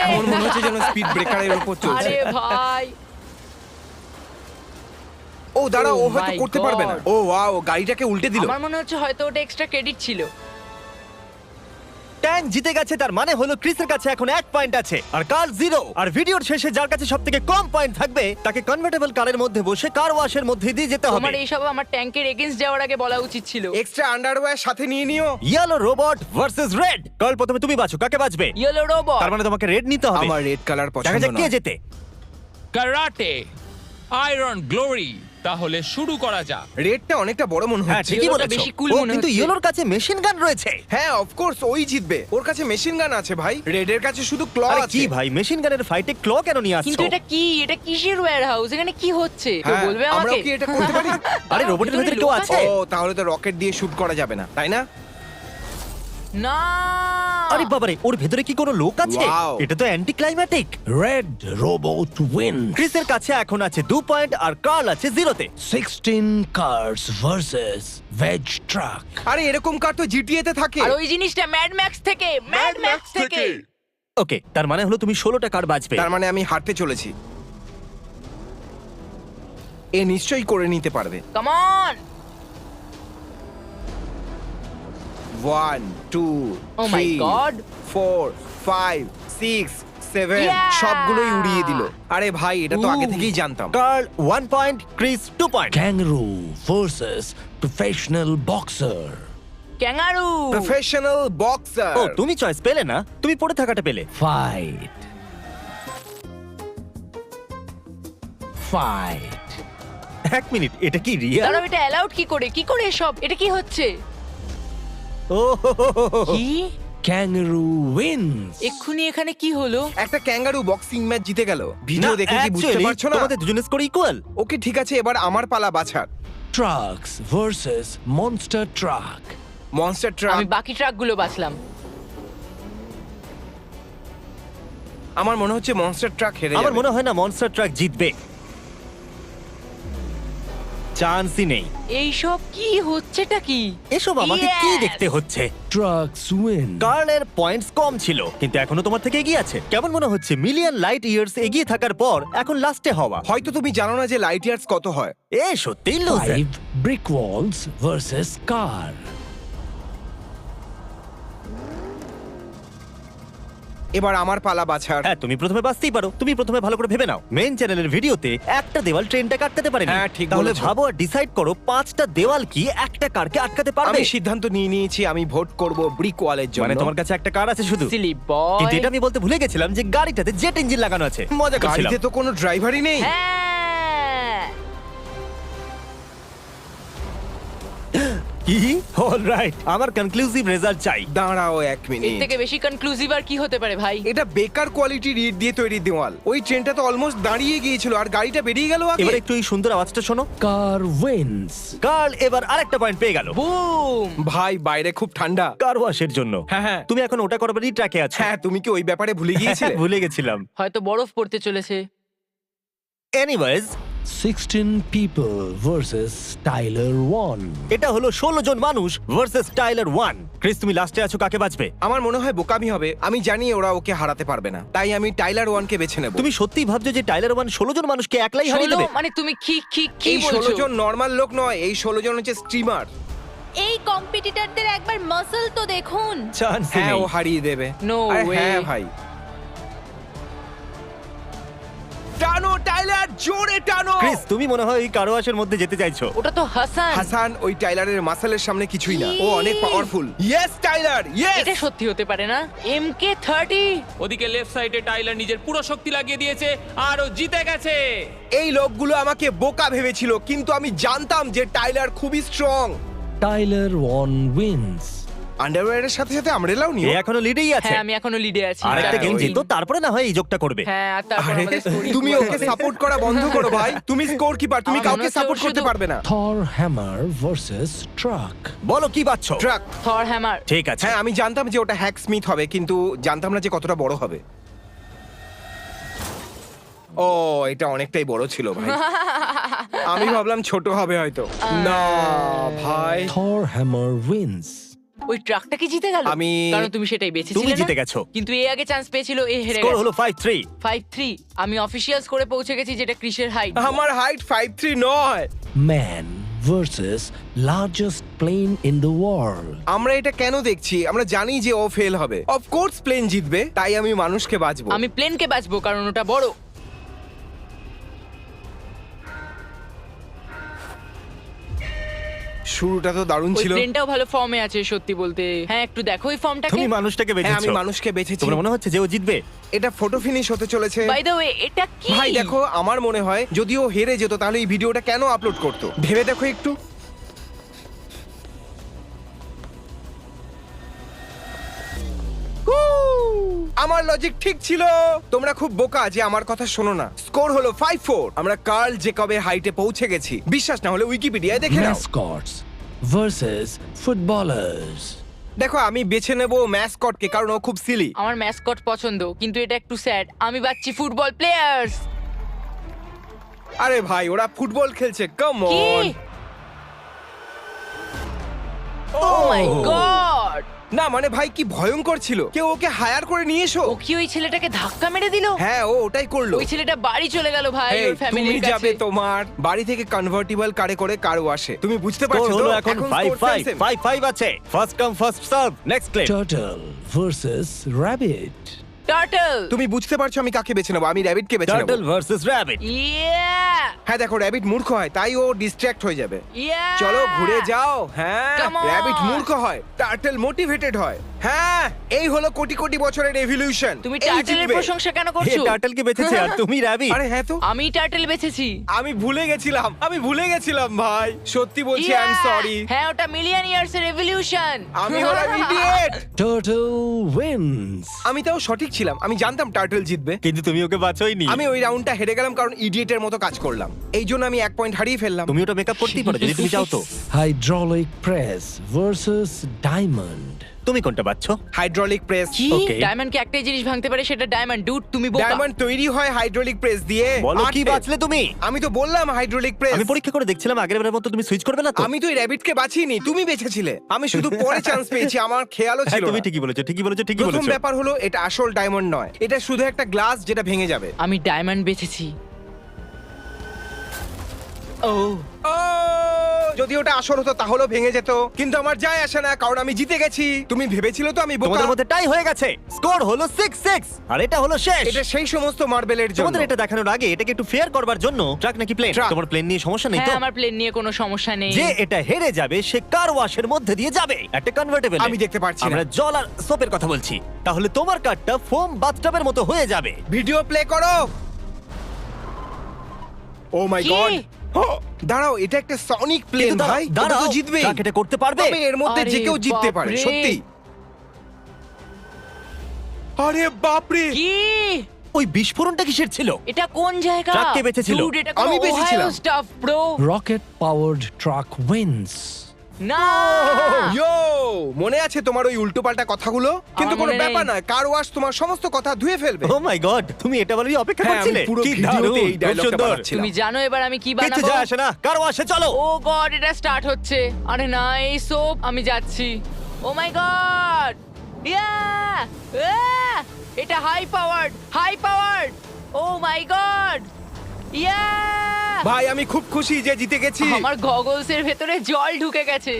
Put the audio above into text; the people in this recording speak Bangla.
এমন মনে হচ্ছে যেন স্পিড ব্রেকারের উপর চলছে। আরে ভাই, ও দাঁড়াও, ও Oh হয়তো my করতে পারবে না। God! ও ওয়াও, গাড়িটাকে উল্টে দিল। আমার মনে হচ্ছে হয়তো ওটা এক্সট্রা ক্রেডিট ছিল। ট্যাং জিতে গেছে, তার মানে হলো ক্রিসের কাছে এখন 1 পয়েন্ট আছে আর কার 0। আর ভিডিওর শেষে যার কাছে সবথেকে কম পয়েন্ট থাকবে তাকে কনভার্টেবল কারের মধ্যে বসে কার ওয়াশের মধ্যে দিয়ে যেতে হবে। তোমার এইসব আমার ট্যাঙ্কের এগেইনস্ট যাওয়ার আগে বলা উচিত ছিল। এক্সট্রা আন্ডারওয়্যার সাথে নিয়ে নিও। Yellow robot versus red. কাল প্রথমে তুমি বাছো, কাকে বাজবে? Yellow robot. তার মানে তোমাকে রেড নিতে হবে। আমার রেড কালার দেখা পছন্দ যাক কে না। জেতে। কারাটে আয়রন গ্লোরি, তাহলে শুরু করা যাক। রেডটা অনেকটা বড় মনে হ্যাঁ হচ্ছে। ঠিকই ইয়েলোটা বলেছো। বেশি cool ও মনে কিন্তু হচ্ছে। ইয়েলোর কাছে মেশিন গান রয়েছে। হ্যাঁ অফকোর্স ওই জিতবে, ওর কাছে মেশিন গান আছে ভাই। রেডের কাছে শুধু ক্ল আরে আছে। কি ভাই, মেশিন গানের ফাইটে ক্ল কেন নিয়ে কিন্তু আসছো? এটা কি? এটা কিসের ওয়্যার হাউস? এখানে কি হচ্ছে? কেউ হ্যাঁ, বলবে আমরাও আমাকে? কি এটা করতে পারি? আরে রোবটের ভেতরে কেউ আছে? ও তাহলে তো রকেট দিয়ে শুট করা যাবে না, তাই না? না। আরে বাবারে, ওর ভেতরে কি কোনো লোক আছে? Wow! এটা তো অ্যান্টি ক্লাইম্যাটিক। Red Robot wins. ক্রিসের কাছে এখন আছে 2 পয়েন্ট আর কার্ল আছে 0-তে। 16 cars versus Veg Truck. আরে এরকম কার তো জিটিএ তে থাকে। আর ওই জিনিসটা ম্যাড ম্যাক্স থেকে, ম্যাড ম্যাক্স থেকে। ওকে, তার মানে হলো তুমি 16টা কার বাজবে। তার মানে আমি হারতে চলেছি। এ নিশ্চয়ই করে নিতে পারবে। Come on. 1 2 Oh my 3 God! 4 5 6 7 Yeah! সবগুলোই উড়িয়ে দিল। আরে ভাই এটা তো আগে Ooh. থেকেই জানতাম। Carl 1 point, Chris 2 point. Kangaroo versus Professional Boxer. Kangaroo. Professional boxer. ও তুমি চয়েস পেলে না, তুমি পড়ে থাকাটা পেলে। Fight. Fight. 1 মিনিট, এটা কি রিয়েল? দাঁড়াও, এটা অ্যালাউড কি করে? কি করে এসব? এটা কি হচ্ছে? ও হো হো হো হো। কি? Kangaroo wins. এক্ষুনি এখানে কি হলো? একটা ক্যাঙ্গারু বক্সিং ম্যাচ জিতে গেল। ভিডিও না, দেখে কি বুঝতে actually, পারছো না? তোমাদের দুজনের স্কোর ইকুয়াল। ওকে ঠিক আছে, এবার আমার পালা বাছার। Trucks versus Monster Truck. Monster truck. আমি বাকি ট্রাকগুলো বাছলাম। আমার মনে হচ্ছে মনস্টার ট্রাক হেরে আমার যাবে। মনে হয় না মনস্টার ট্রাক জিতবে, চান্সই নেই। এইসব কি হচ্ছেটা কি? এসব আমাকে কি Yes! দেখতে হচ্ছে? Trucks win. কার্লের পয়েন্টস কম ছিল, কিন্তু এখনো তোমার থেকে এগিয়ে আছে। কেমন মনে হচ্ছে মিলিয়ন লাইট ইয়ার্স এগিয়ে থাকার পর এখন লাস্টে হওয়া? হয়তো তুমি জানো না যে লাইট ইয়ার্স কত হয়। এ সত্যিই loser. 5 brick walls versus car. এবার আমার পালা বাছার। হ্যাঁ, তুমি প্রথমে বাঁচতেই পারো। তুমি প্রথমে ভালো করে ভেবে নাও। মেইন চ্যানেলের ভিডিওতে একটা দেওয়াল ট্রেনটাকে আটকাতে পারেনি। হ্যাঁ, ঠিক তাহলে বলেছো। ভাবো আর ডিসাইড করো 5টা দেওয়াল কি একটা কারকে আটকাতে পারবে? আমি সিদ্ধান্ত নিয়ে নিয়েছি, আমি ভোট করব ব্রিক ওয়ালের জন্য। মানে তোমার কাছে একটা কার আছে শুধু? সিলি বয়। কিন্তু এটা আমি বলতে ভুলে গেছিলাম যে গাড়িটাতে জেট ইঞ্জিন লাগানো আছে। মজা করছিলাম। গাড়িতে তো কোনো ড্রাইভারই নেই। হ্যাঁ। কি? অলরাইট, আমার কনক্লুসিভ রেজাল্ট চাই। দাঁড়াও 1 এর মিনিট। থেকে বেশি কনক্লুসিভ আর কি হতে পারে ভাই? এটা বেকার কোয়ালিটির ইট দিয়ে তৈরি দেওয়াল। ওই ট্রেনটা তো অলমোস্ট দাঁড়িয়ে গিয়েছিল আর গাড়িটা বেরিয়ে গেল আগে। এবার একটু এই সুন্দর আওয়াজটা শোনো। Car wins. কার্ল এবার আরেকটা পয়েন্ট পেয়ে গেল বুম। ভাই বাইরে খুব ঠান্ডা। কার ওয়াশের জন্য। হ্যাঁ, হ্যাঁ। তুমি এখন ওটা করবারই ট্র্যাকে আছো। হ্যাঁ, তুমি কি ওই ব্যাপারে ভুলে গিয়েছিলে? ভুলে গেছিলাম। হয়তো বরফ পড়তে চলেছে। Anyways, 16 people versus Tyler 1. এটা হলো 16 জন মানুষ ভার্সেস টাইলার 1। ক্রিস, তুমি লাস্টে আছো, কাকে বাঁচবে? আমার মনে হয় বোকামি হবে। আমি জানি ওরা ওকে হারাতে পারবে না, তাই আমি টাইলার 1 কে বেছে নেব। তুমি সত্যিই ভাবছো যে টাইলার 1 16 জন মানুষকে একলাই হারিয়ে 16 দেবে? মানে তুমি কি এই 16 বলছো? জন নরমাল লোক নয়, এই 16 জন হচ্ছে স্ট্রিমার। এই কম্পিটিটরদের একবার মাসল তো দেখুন। চান্স হ্যাঁ, নেই। ও হারিয়ে দেবে। No আরে way. হ্যাঁ ভাই। টানো টাইলার, জোরে টানো। ক্রিস, তুমি মনে হয় এই কার ওয়াশের মধ্যে যেতে চাইছো। ওটা তো হাসান। হাসান ওই টাইলারের মাসলের সামনে কিছুই না, ও অনেক পাওয়ারফুল। Yes Tyler, yes. এটা সত্যি হতে পারে না। MK30। ওদিকে লেফট সাইডে টাইলার নিজের পুরো শক্তি লাগিয়ে দিয়েছে আর ও জিতে গেছে। এই লোকগুলো আমাকে বোকা ভেবেছিল, কিন্তু আমি জানতাম যে টাইলার খুবই স্ট্রং। Tyler 1 wins. আন্ডারওয়্যারের সাথে সাথে আমরেলাও এ নিও। এখনো লিডেই আছে। হ্যাঁ, আমি এখনো লিডে আছি। আরেকটা হ্যাঁ, গেম ওই- জিতো, তারপরে না হয় এই যোগটা করবে। হ্যাঁ, আর তারপর আরে আমাদের score তুমি equal ওকে হবে। সাপোর্ট করা বন্ধ করো ভাই। তুমি স্কোর কিপার, তুমি আমার মনে কাউকে হচ্ছে সাপোর্ট ও করতে শুধু- পারবে না। Thor Hammer versus Truck. বলো কি বাচ্চো? ট্রাক। থর হ্যামার। ঠিক আছে। হ্যাঁ, আমি জানতাম যে ওটা হ্যাক স্মিথ হবে, কিন্তু জানতাম না যে কতটা বড় হবে। ও, এটা অনেকটাই বড় ছিল ভাই। আমি ভাবলাম ছোট হবে হয়তো। না ভাই। Thor Hammer wins. ওই ট্রাকটা কি জিতে গেল? আমি- কারণ তুমি সেটাই তুমি বেঁচেছিলে না? জিতে গেছো। কিন্তু এ আগে চান্স পেয়েছিল, এ হেরে স্কোর গেছে। হলো 5-3। 5-3 আমি অফিশিয়াল স্কোরে পৌঁছে গেছি, যেটা ক্রিসের হাইট। আমার হাইট 5'3" নয়। Man versus largest plane in the world. আমরা এটা কেন দেখছি? আমরা জানি যে ও ফেল হবে। অফকোর্স প্লেন জিতবে, তাই আমি মানুষকে বাঁচবো। আমি প্লেনকে বাঁচবো কারণ ওটা বড়। শুরুটা তো দারুণ ওই ছিল। প্লেনটাও ভালো ফর্মে আছে সত্যি বলতে। হ্যাঁ একটু দেখো ওই ফর্মটাকে। তুমি মানুষটাকে হ্যাঁ, আমি বেঁচেছো। মানুষকে বেঁচেছি। তোমার মনে হচ্ছে যে ও জিতবে? এটা ফটো ফিনিশ হতে চলেছে। বাই দ্য ওয়ে এটা কি? ভাই দেখো, আমার মনে হয় যদি ও হেরে যেত তাহলে এই ভিডিওটা কেন আপলোড করতো? ভেবে দেখো একটু। আমার লজিক ঠিক ছিল। তোমরা খুব বোকা যে আমার কথা শোনো না। স্কোর হলো 5-4। আমরা কার্ল জেকবের হাইটে পৌঁছে গেছি। বিশ্বাস না হলে উইকিপিডিয়ায় দেখে নাও। Mascots versus footballers. দেখো, আমি বেছে নেব ম্যাসকটকে কারণ ও খুব সিলি। আমার ম্যাসকট পছন্দ, কিন্তু এটা একটু স্যাড। আমি বাচ্চি ফুটবল প্লেয়ার্স। আরে ভাই, ওরা ফুটবল খেলছে, কাম কি? অন। Oh my God! না মানে ভাই, কি ভয়ঙ্কর ছিল। কেউ ওকে হায়ার করে নিয়ে এসো। ও কি ওই ছেলেটাকে ধাক্কা মেরে দিল? হ্যাঁ, ও ওটাই করলো। ওই ছেলেটা বাড়ি চলে গেল ভাই, এই, ওর তুমি ফ্যামিলির যাবে কাছে। তোমার বাড়ি থেকে কনভার্টিবল কারে করে কার ওয়াশে। তুমি বুঝতে স্কোর পারছো তো? হলো এখন score 5-5। same. 5-5 আছে। First come first serve. Next play. Turtle versus rabbit. Turtle. তুমি বুঝতে পারছো আমি কাকে বেছে নেবো? আমি র‍্যাবিটকে বেছে নেবো। Turtle versus rabbit. ইয়া! হ্যাঁ দেখো, র‍্যাবিট মূর্খ হয়, তাই ও ডিস্ট্র্যাক্ট হয়ে যাবে। ইয়া! চলো ঘুরে যাও। হ্যাঁ, Come on! র‍্যাবিট মূর্খ হয়, টার্টল মোটিভেটেড হয়। হ্যাঁ, এই হলো কোটি কোটি বছরের এভলিউশন। তুমি টার্টলের প্রশংসা কেন এ করছো? টার্টলকে বেঁচেছে আর তুমি র‍্যাবিট। আরে হ্যাঁ তো, আমি টার্টল বেছেছি। আমি ভুলে গেছিলাম ভাই। সত্যি বলছি, আই এম Yeah! সরি। হ্যাঁ ওটা মিলিয়ন ইয়ার্স এর এভলিউশন। আমি হলাম ইডিয়েট। Turtle wins. আমি তাও সঠিক ছিলাম, আমি জানতাম টার্টল জিতবে। কিন্তু তুমি ওকে বাঁচোইনি। আমি ওই রাউন্ডটা হেরে গেলাম কারণ ইডিয়েটের মতো কাজ করলাম। এই জন্য আমি 1 পয়েন্ট হারিয়ে ফেললাম। তুমি ওটা মেকআপ করতেই পারো যদি তুমি চাও তো। Hydraulic press versus diamond. তুমি কোনটা বাঁচছো? Hydraulic press. কি? Okay. ডায়মন্ডকে একটাই জিনিস ভাঙতে পারে, সেটা ডায়মন্ড। ডুড তুমি বোকা। ডায়মন্ড তৈরি হয় হাইড্রোলিক প্রেস দিয়ে। বলো কি আটে। বাঁচলে তুমি? আমি তো বললাম হাইড্রোলিক প্রেস। আমি পরীক্ষা করে দেখছিলাম আগের বারের মতো তুমি সুইচ করবে না তো? আমি তো এই র‍্যাবিটকে বাঁচিনি, তুমি বেঁচেছিলে। আমি শুধু পরে চান্স পেয়েছি, আমার খেয়ালও হ্যাঁ, ছিল তুমি না। ঠিকই বলেছো। প্রথম ব্যাপার হলো এটা আসল ডায়মন্ড নয়, এটা শুধু একটা গ্লাস যেটা ভেঙে যাবে। আমি ডায়মন্ড বেছেছি। ও ও, যদি ওটা আসল হতো তাহলেও ভেঙে যেত, কিন্তু আমার যায় আসে না কারণ আমি জিতে গেছি। তুমি ভেবেছিলে তো আমি বোকা? তোমাদের মধ্যে টাই হয়ে গেছে। স্কোর হলো 6-6 আর এটা হলো শেষ। এটা সেই সমস্ত মার্বেলের জন্য। তোমাদের এটা দেখানোর আগে এটাকে একটু ফেয়ার করবার জন্য ট্রাক নাকি প্লেন? ট্রাক। তোমার প্লেন নিয়ে সমস্যা নেই তো? হ্যাঁ আমার প্লেন নিয়ে কোনো সমস্যা নেই। যে এটা হেরে যাবে সে কার ওয়াশের মধ্যে দিয়ে যাবে একটা কনভার্টেবল। আমি দেখতে পারছি না। আমরা জল আর সোপের কথা বলছি। তাহলে তোমার কারটা ফোম বাথটাবের মতো হয়ে যাবে। ভিডিও প্লে করো। ও মাই কি? গড! দাঁড়াও, এটা একটা সনিক প্লেন কিন্তু ভাই। দাঁড়াও, তো জিতবে। ট্রাক এটা করতে পারবে? তবে এর মধ্যে যে আরে কেউ জিততে পারে, বাপরে। সত্যি। আরে বাপরে! কি? ওই বিস্ফোরণটা কিসের ছিল? এটা কোন জায়গা? ট্রাক কে বেঁচেছিল? Dude, এটা আমি আমি বেঁচেছিলাম। বেঁচেছিলাম। Stuff bro. Rocket powered truck wins. না। ইয়ো, মনে আছে তোমার ওই উল্টোপাল্টা কথাগুলো? কিন্তু কোনো মনে নেই। ব্যাপার না, কার ওয়াশ তোমার সমস্ত কথা ধুয়ে ফেলবে। ও মাই গড, তুমি এটা বলারই অপেক্ষা হ্যাঁ, আমি করছিলে? পুরো কি ভিডিওতে দারুণ, এই খুব ডায়লগটা সুন্দর। বানাচ্ছিলাম। তুমি জানো এবার আমি কি কিচ্ছু বানাবো? যায় আসে না, কার ওয়াশে চলো। ও গড, এটা স্টার্ট হচ্ছে। আরে না, এই সোপ। আমি যাচ্ছি। ও মাই গড! ইয়া! এটা high powered. O my god! ইয়া! ভাই, আমি খুব খুশি যে জিতে গেছি। আমার গগলস এর ভেতরে জল ঢুকে গেছে।